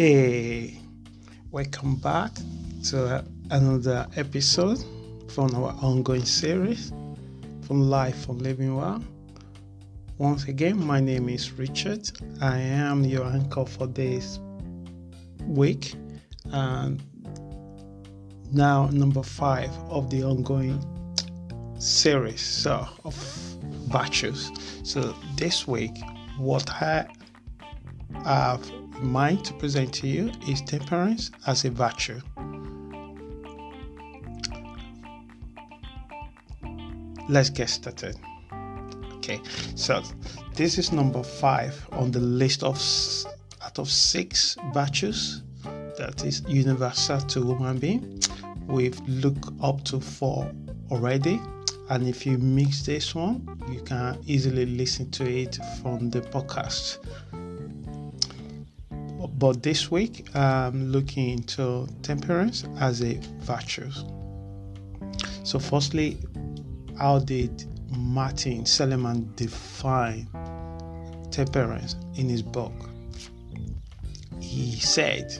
Hey, welcome back to another episode from our ongoing series from Life from Living Well. Once again, my name is Richard. I am your anchor for this week, and now number 5 of the ongoing series of virtues. So this week, what I have in mind to present to you is temperance as a virtue. Let's get started. Okay, so this is number 5 on the list of out of 6 virtues that is universal to human being. We've looked up to 4 already, and if you mix this one, you can easily listen to it from the podcast. But this week, I'm looking into temperance as a virtue. So firstly, how did Martin Seligman define temperance in his book? He said,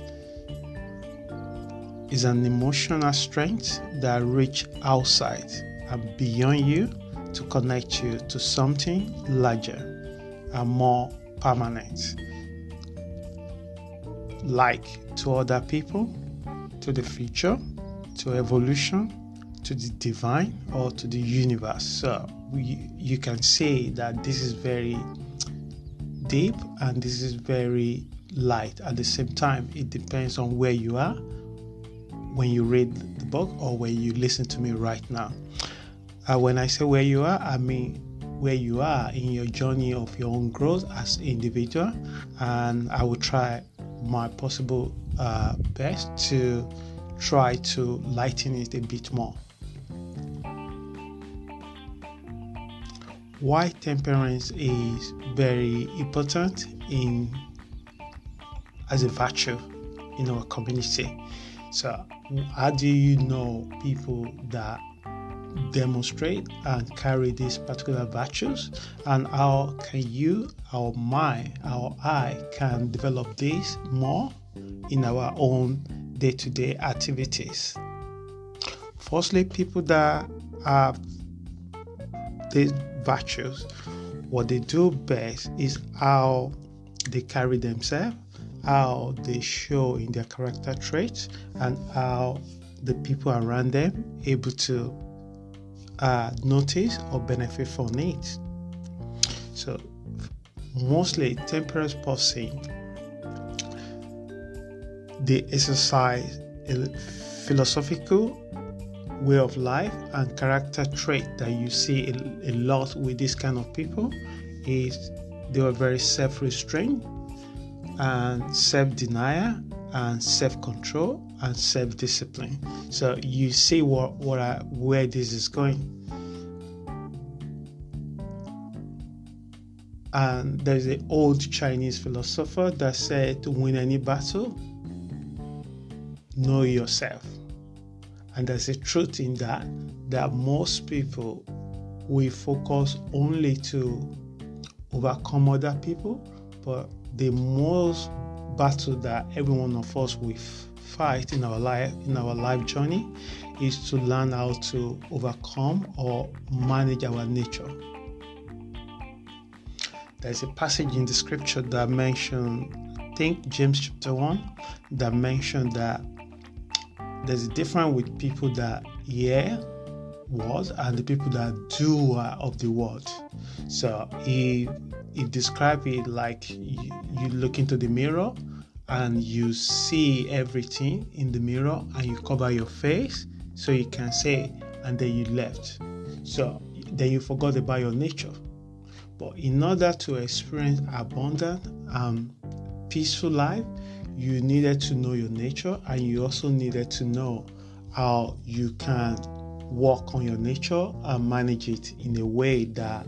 it's an emotional strength that reaches outside and beyond you to connect you to something larger and more permanent, like to other people, to the future, to evolution, to the divine, or to the universe. So you can say that this is very deep and this is very light. At the same time, it depends on where you are when you read the book or when you listen to me right now. When I say where you are, I mean where you are in your journey of your own growth as an individual, and I will try my possible best to try to lighten it a bit more. Why temperance is very important as a virtue in our community. So how do you know people that demonstrate and carry these particular virtues, and how can you, or I can develop this more in our own day-to-day activities? Firstly, people that have these virtues, what they do best is how they carry themselves, how they show in their character traits, and how the people around them able to notice or benefit from it. So mostly temperance person, they exercise a philosophical way of life and character trait that you see a lot with this kind of people is they were very self-restraint and self-denial and self-control and self-discipline. So you see where this is going. And there's an old Chinese philosopher that said, to win any battle, know yourself. And there's a truth in that most people will focus only to overcome other people, but the most battle that every one of us will fight in our life journey is to learn how to overcome or manage our nature. There's a passage in the scripture that mentioned, I think James chapter 1, that mentioned that there's a difference with people that hear words and the people that do of the word. So he described it like you look into the mirror and you see everything in the mirror and you cover your face so you can say, and then you left. So then you forgot about your nature. But in order to experience abundant and peaceful life, you needed to know your nature, and you also needed to know how you can work on your nature and manage it in a way that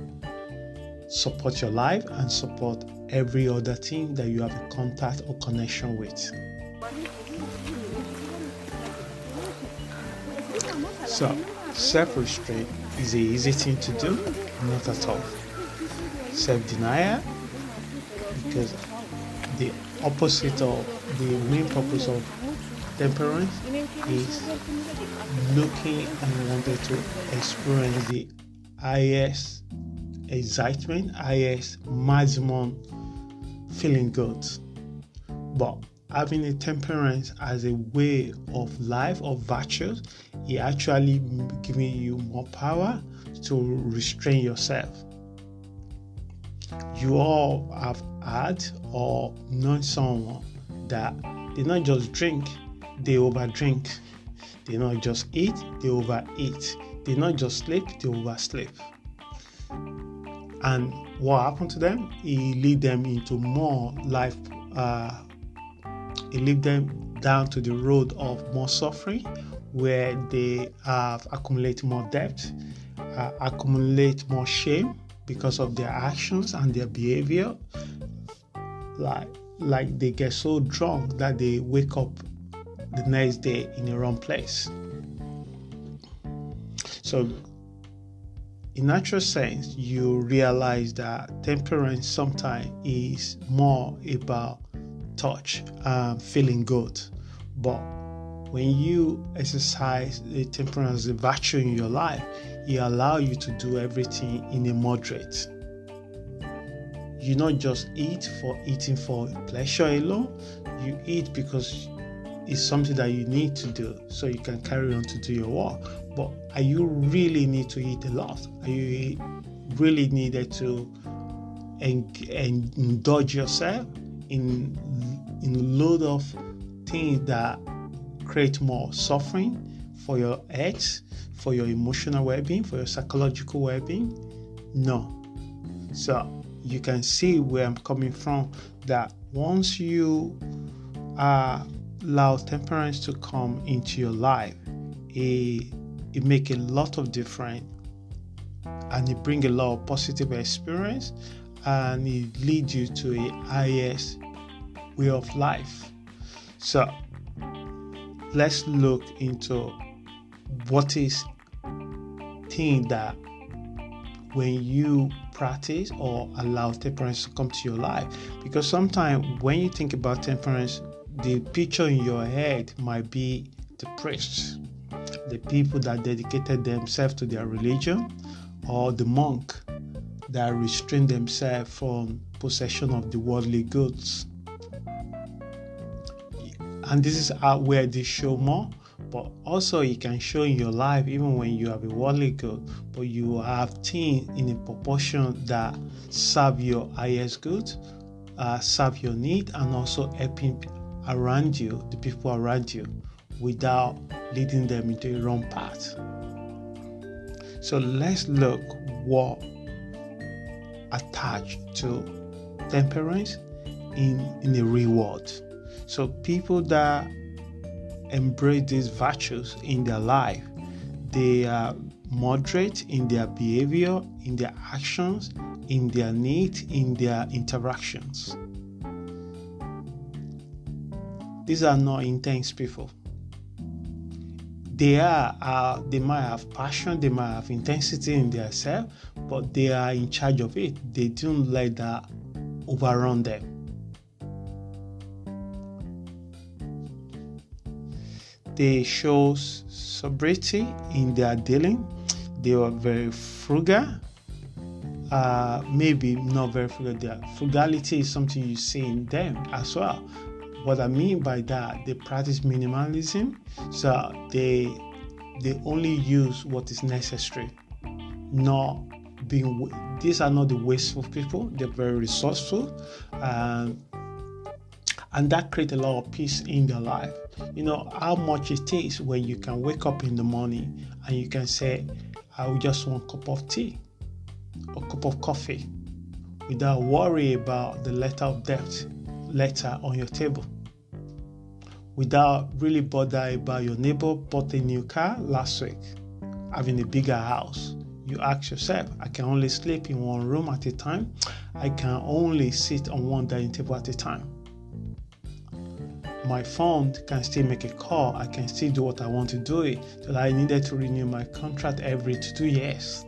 supports your life and support every other thing that you have a contact or connection with. So, self-restraint is an easy thing to do, not at all. Self-denial, because The opposite of the main purpose of temperance is looking and wanting to experience the highest excitement, highest maximum feeling good. But having a temperance as a way of life, of virtues, it actually giving you more power to restrain yourself. You all have had or known someone that they not just drink, they overdrink. They not just eat, they overeat. They not just sleep, they oversleep. And what happened to them? It lead them into more life. It lead them down to the road of more suffering, where they have accumulate more debt, accumulate more shame because of their actions and their behavior. Like they get so drunk that they wake up the next day in the wrong place. So in natural sense, you realize that temperance sometimes is more about touch and feeling good. But when you exercise the temperance as a virtue in your life, it allows you to do everything in a moderate. You not just eat for eating for pleasure alone. You eat because it's something that you need to do so you can carry on to do your work. But are you really need to eat a lot? Are you really needed to indulge yourself in a load of things that create more suffering for your health, for your emotional well-being, for your psychological well-being? No. So you can see where I'm coming from, that once you allow temperance to come into your life, it make a lot of difference, and it bring a lot of positive experience, and it leads you to a highest way of life. So let's look into what is thing that when you practice or allow temperance to come to your life. Because sometimes when you think about temperance, the picture in your head might be the priests, the people that dedicated themselves to their religion, or the monk that restrain themselves from possession of the worldly goods. And this is where they show more, but also it can show in your life even when you have a worldly good, but you have things in a proportion that serve your highest good, serve your need, and also helping around you, the people around you, without leading them into a wrong path. So let's look what attached to temperance in the real world. So people that embrace these virtues in their life, they are moderate in their behavior, in their actions, in their needs, in their interactions. These are not intense people. They might have passion, they might have intensity in their self, but they are in charge of it. They don't let that overrun them. They show sobriety in their dealing. They are very frugal. Maybe not very frugal. Their frugality is something you see in them as well. What I mean by that, they practice minimalism. So they only use what is necessary. These are not the wasteful people. They're very resourceful, and that creates a lot of peace in their life. You know how much it is when you can wake up in the morning and you can say, I will just want a cup of tea or cup of coffee, without worry about the letter of debt on your table, without really bother about your neighbor bought a new car last week, having a bigger house. You ask yourself, I can only sleep in one room at a time. I can only sit on one dining table at a time. My phone can still make a call. I can still do what I want to do it. So I needed to renew my contract every 2 years.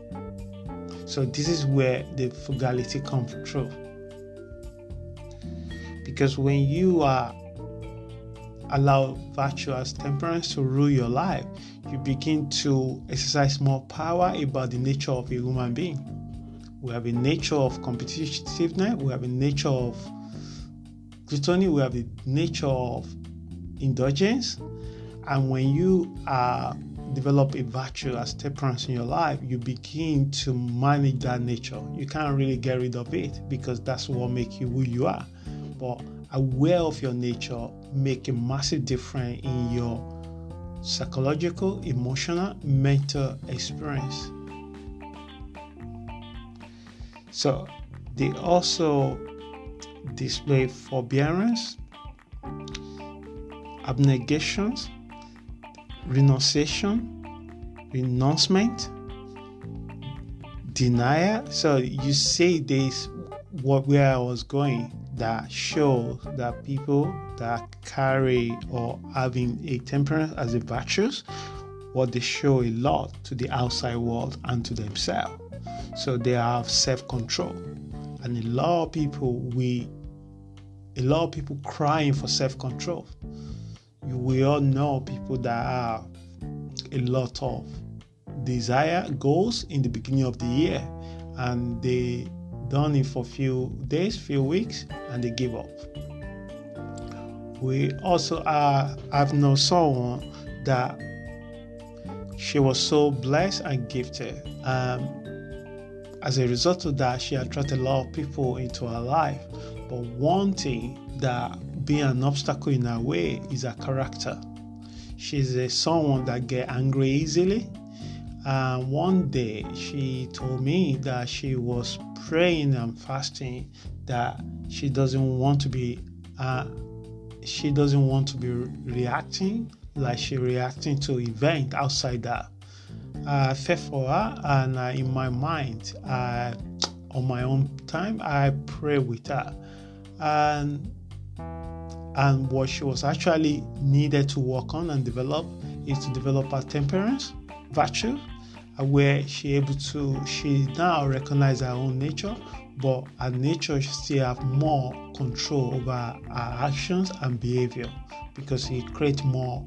So this is where the frugality comes through. Because when you allow virtue as temperance to rule your life, you begin to exercise more power about the nature of a human being. We have a nature of competitiveness, we have a nature of gluttony, we have a nature of indulgence. And when you develop a virtue as temperance in your life, you begin to manage that nature. You can't really get rid of it because that's what makes you who you are. But aware of your nature make a massive difference in your psychological, emotional, mental experience. So they also display forbearance, abnegations, renouncement, denial. So you say this where I was going, that shows that people that carry or having a temperance as a virtue, what they show a lot to the outside world and to themselves. So they have self-control. And a lot of people crying for self-control. We all know people that have a lot of desire, goals in the beginning of the year, and they done it for a few days, few weeks, and they give up. We also have known someone that she was so blessed and gifted. As a result of that, she attracted a lot of people into her life. But one thing that being an obstacle in her way is her character. She's someone that get angry easily. One day she told me that she was praying and fasting, that she doesn't want to be reacting like she reacting to event outside her. I felt for her, and in my mind, on my own time, I pray with her, and what she was actually needed to work on and develop is to develop her temperance virtue, where she now recognize her own nature, but her nature still have more control over her actions and behavior, because it creates more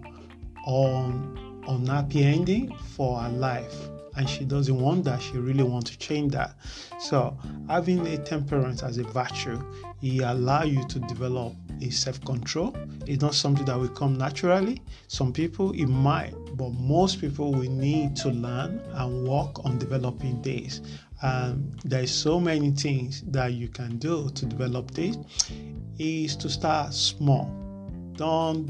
unhappy ending for her life, and she doesn't want that. She really wants to change that. So having a temperance as a virtue, it allows you to develop a self-control. It's not something that will come naturally. Some people it might, but most people will need to learn and work on developing this. And there's so many things that you can do to develop this. Is to start small. Don't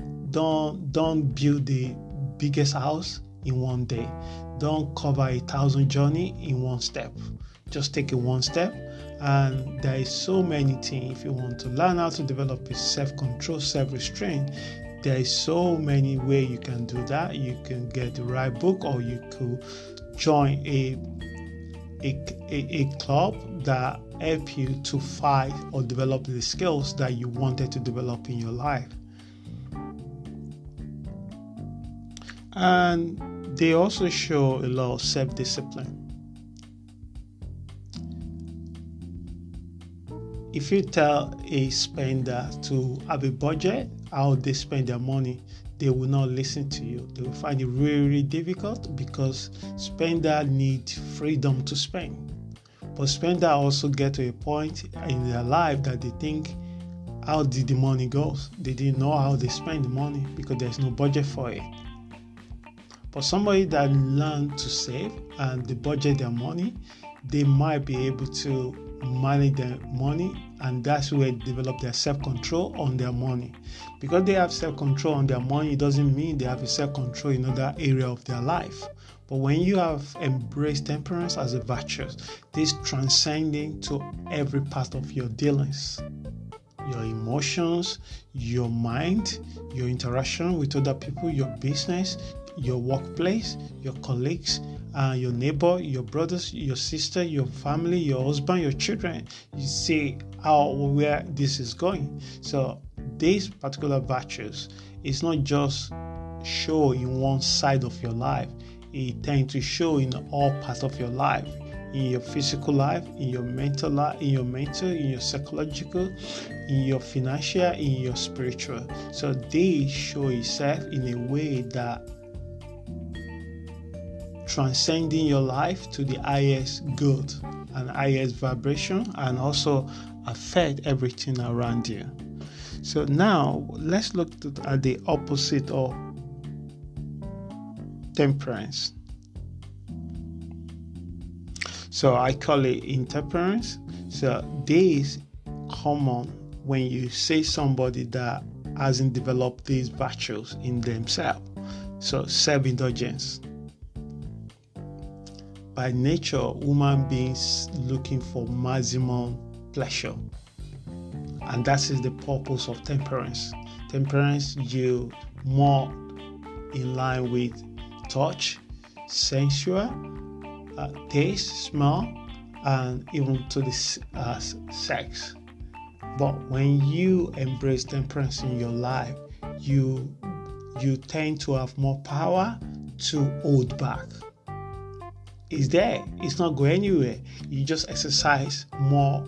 build the biggest house in one day. Don't cover 1,000 journey in one step. Just take it one step. And there is so many things. If you want to learn how to develop a self-control, self-restraint, there is so many ways you can do that. You can get the right book, or you could join a club that help you to fight or develop the skills that you wanted to develop in your life. And they also show a lot of self-discipline. If you tell a spender to have a budget, how they spend their money, they will not listen to you. They will find it really, really difficult, because spender need freedom to spend. But spender also get to a point in their life that they think, how did the money go? They didn't know how they spend the money because there's no budget for it. But somebody that learned to save and they budget their money, they might be able to manage their money, and that's where they develop their self-control on their money. Because they have self-control on their money, it doesn't mean they have a self-control in other area of their life. But when you have embraced temperance as a virtue, this transcending to every part of your dealings, your emotions, your mind, your interaction with other people, your business, your workplace, your colleagues, your neighbor, your brothers, your sister, your family, your husband, your children. You see where this is going. So these particular virtues is not just show in one side of your life. It tends to show in all parts of your life. in your physical life, in your mental life, in your psychological, in your financial, in your spiritual. So they show itself in a way that transcending your life to the highest good and highest vibration, and also affect everything around you. So now let's look at the opposite of temperance. So I call it intemperance. So this common when you say somebody that hasn't developed these virtues in themselves. So self-indulgence. By nature, human beings looking for maximum pleasure. And that is the purpose of temperance. Temperance, you more in line with touch, sensual, taste, smell, and even to the sex. But when you embrace temperance in your life, you tend to have more power to hold back. It's there. It's not going anywhere. You just exercise more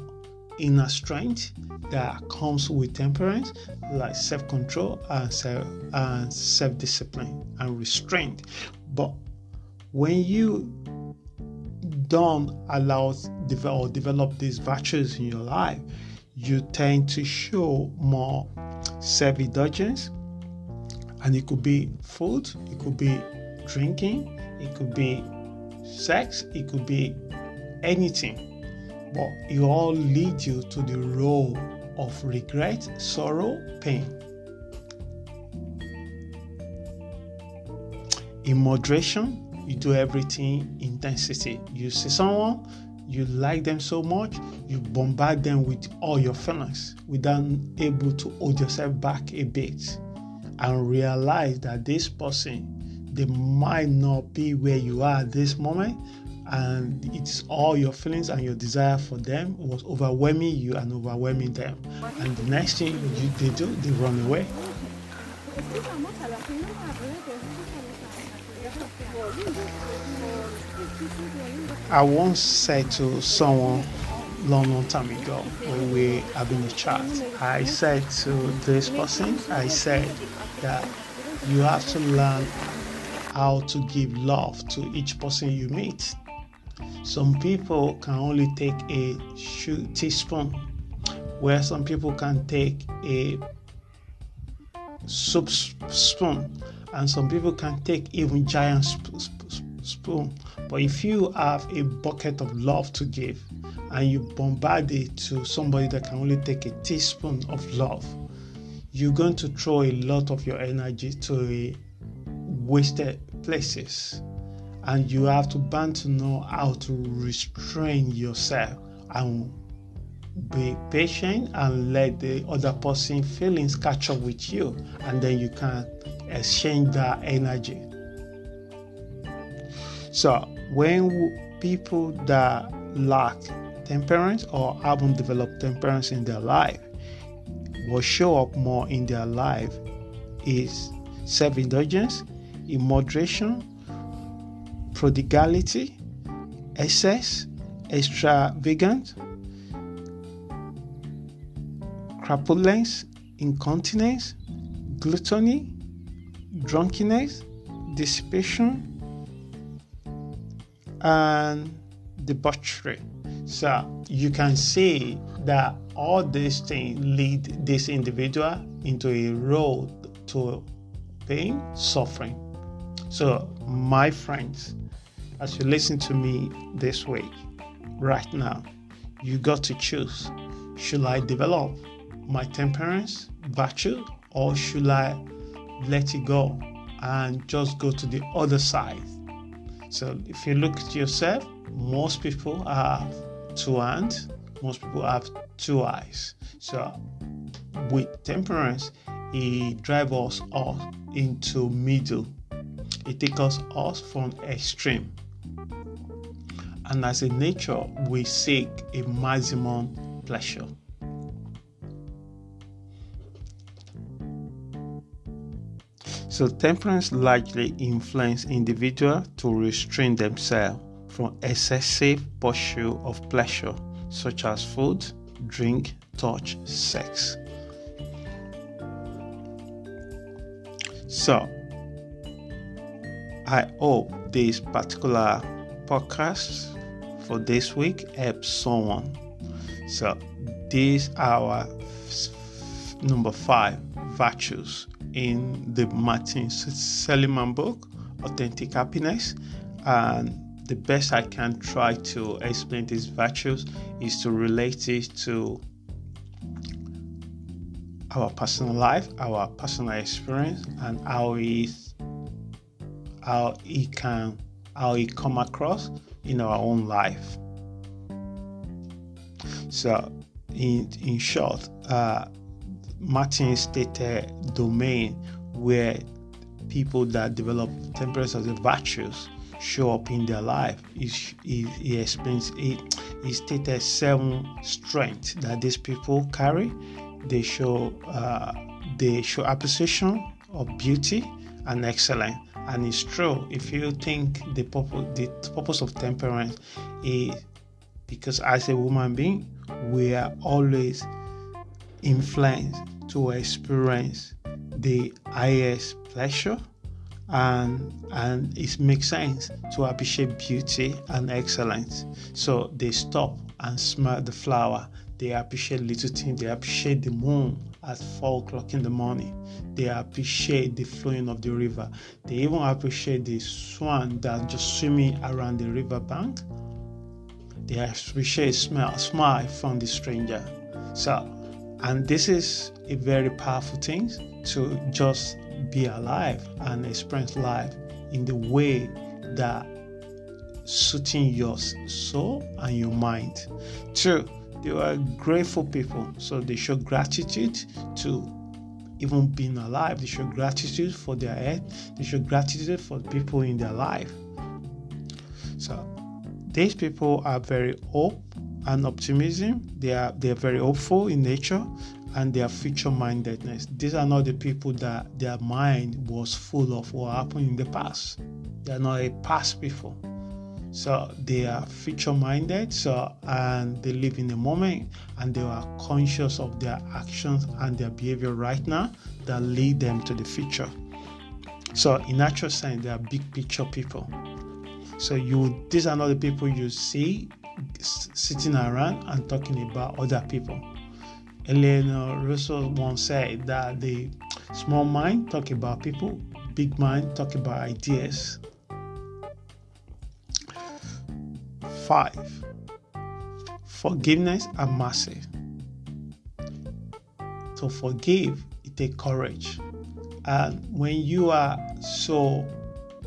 inner strength that comes with temperance, like self-control and self-discipline and restraint. But when you don't allow or develop these virtues in your life, you tend to show more self-indulgence, and it could be food, it could be drinking, it could be sex, it could be anything, but it all leads you to the role of regret, sorrow, pain. In moderation, you do everything intensity. You see someone, you like them so much, you bombard them with all your feelings without able to hold yourself back a bit and realize that this person, they might not be where you are at this moment, and it's all your feelings and your desire for them was overwhelming you and overwhelming them. And the next thing they do, they run away. I once said to someone long time ago when we were having a chat, I said to this person, I said that you have to learn how to give love to each person you meet. Some people can only take a teaspoon, where some people can take a soup spoon, and some people can take even giant spoon. But if you have a bucket of love to give and you bombard it to somebody that can only take a teaspoon of love, you're going to throw a lot of your energy to a wasted places, and you have to learn to know how to restrain yourself and be patient and let the other person's feelings catch up with you, and then you can exchange that energy. So when people that lack temperance or haven't developed temperance in their life, what show up more in their life is self-indulgence, immoderation, prodigality, excess, extravagance, crapulence, incontinence, gluttony, drunkenness, dissipation, and debauchery. So you can see that all these things lead this individual into a road to pain, suffering. So my friends, as you listen to me this week, right now, you got to choose. Should I develop my temperance virtue, or should I let it go and just go to the other side? So if you look at yourself, most people have two hands, most people have two eyes. So with temperance, it drives us all into middle. It takes us from extreme. And as a nature, we seek a maximum pleasure. So temperance largely influences individuals to restrain themselves from excessive pursuit of pleasure, such as food, drink, touch, sex. So, I hope this particular podcast for this week helps someone. So, these are our number 5 virtues in the Martin Seligman book, Authentic Happiness. And the best I can try to explain these virtues is to relate it to our personal life, our personal experience, and how it come across in our own life. So, in short, Martin stated domain where people that develop Temperance-As-A-Virtues show up in their life. He explains it. He stated 7 strengths that these people carry. They show appreciation of beauty and excellence. And it's true. If you think the purpose of temperance is because as a human being, we are always influenced to experience the highest pleasure, and it makes sense to appreciate beauty and excellence. So they stop and smell the flower. They appreciate little things. They appreciate the moon at 4 o'clock in the morning. They appreciate the flowing of the river. They even appreciate the swan that's just swimming around the river bank. They appreciate smile from the stranger. So, and this is a very powerful thing to just be alive and experience life in the way that suiting your soul and your mind. 2, they were grateful people, so they show gratitude to even being alive. They show gratitude for their health. They show gratitude for people in their life. So these people are very hope and optimism. They are very hopeful in nature, and they are future-mindedness. These are not the people that their mind was full of what happened in the past. They are not a past people. So they are future-minded, and they live in the moment, and they are conscious of their actions and their behavior right now that lead them to the future. So in natural sense, they are big picture people. So these are not the people you see sitting around and talking about other people. Eleanor Roosevelt once said that the small mind talk about people, big mind talk about ideas. 5, forgiveness and mercy. To forgive, it takes courage. And when you are so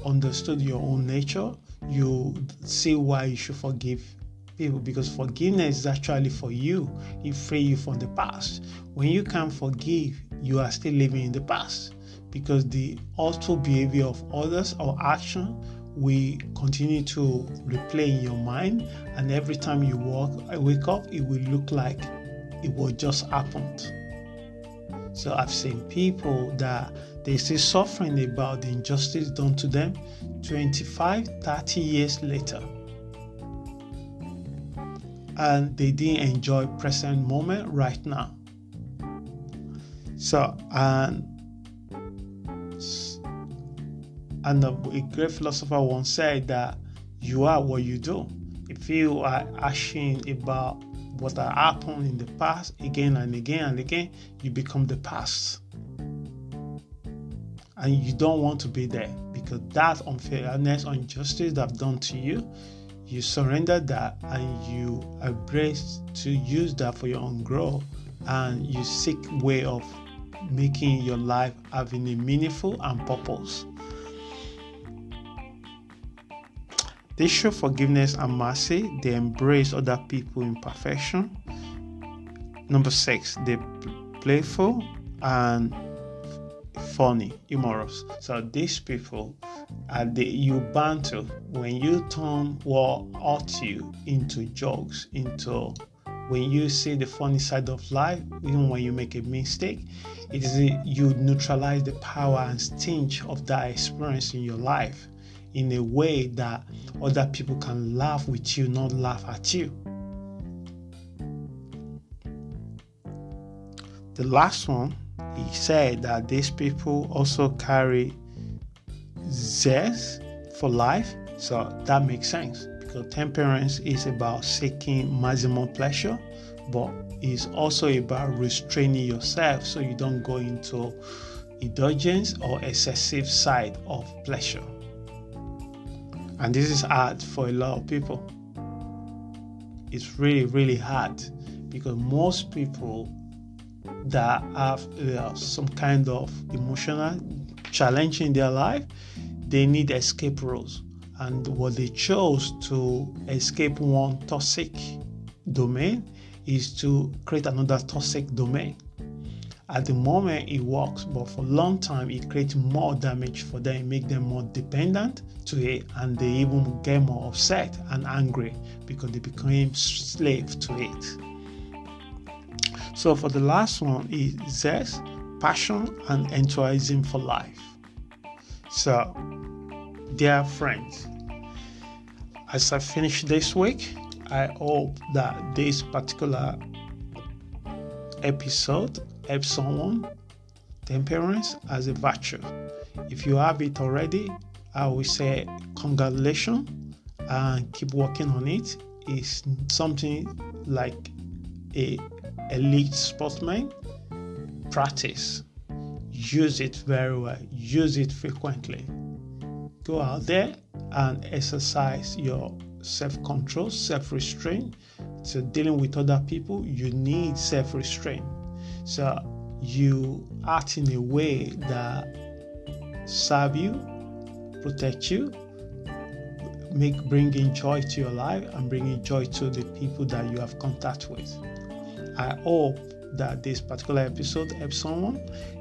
understood your own nature, you see why you should forgive people, because forgiveness is actually for you. It frees you from the past. When you can't forgive, you are still living in the past, because the awful behavior of others or action will continue to replay in your mind, and every time you wake up, it will look like it was just happened. So I've seen people that they still suffering about the injustice done to them 25, 30 years later. And they didn't enjoy present moment right now. So, and a great philosopher once said that you are what you do. If you are ashamed about what has happened in the past again and again and again, you become the past. And you don't want to be there, because that unfairness, injustice that done to you, you surrender that and you embrace to use that for your own growth, and you seek way of making your life having a meaningful and purpose. They show forgiveness and mercy. They embrace other people's imperfection. Number 6, they're playful and funny, humorous. So these people you banter when you turn what hurts you into jokes, into when you see the funny side of life, even when you make a mistake, you neutralize the power and stench of that experience in your life. in a way that other people can laugh with you, not laugh at you. The last one, he said that these people also carry zest for life. So that makes sense, because temperance is about seeking maximum pleasure, but it's also about restraining yourself so you don't go into indulgence or excessive side of pleasure. And this is hard for a lot of people. It's really, really hard, because most people that have some kind of emotional challenge in their life, they need escape routes. And what they chose to escape one toxic domain is to create another toxic domain. At the moment it works, but for a long time it creates more damage for them, make them more dependent to it, and they even get more upset and angry because they became slave to it. So for the last one is zest, passion, and enthusiasm for life. So, dear friends, as I finish this week, I hope that this particular episode helps someone. Temperance as a virtue. If you have it already, I will say congratulations and keep working on it. It's something like a elite sportsman. Practice. Use it very well. Use it frequently. Go out there and exercise your self-control, self-restraint. So dealing with other people, you need self-restraint. So you act in a way that serve you, protect you, bringing joy to your life and bringing joy to the people that you have contact with. I hope that this particular episode helps someone.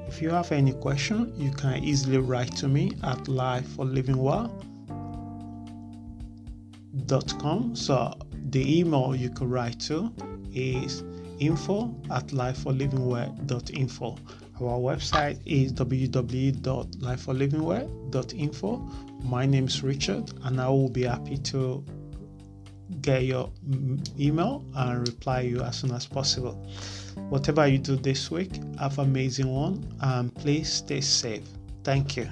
If you have any question, you can easily write to me at lifeforlivingwell.com. So the email you can write to is info@lifeforlivingwell.info. Our website is www.lifeforlivingwell.info. My name is Richard, and I will be happy to get your email and reply you as soon as possible. Whatever you do this week, have an amazing one, and please stay safe. Thank you.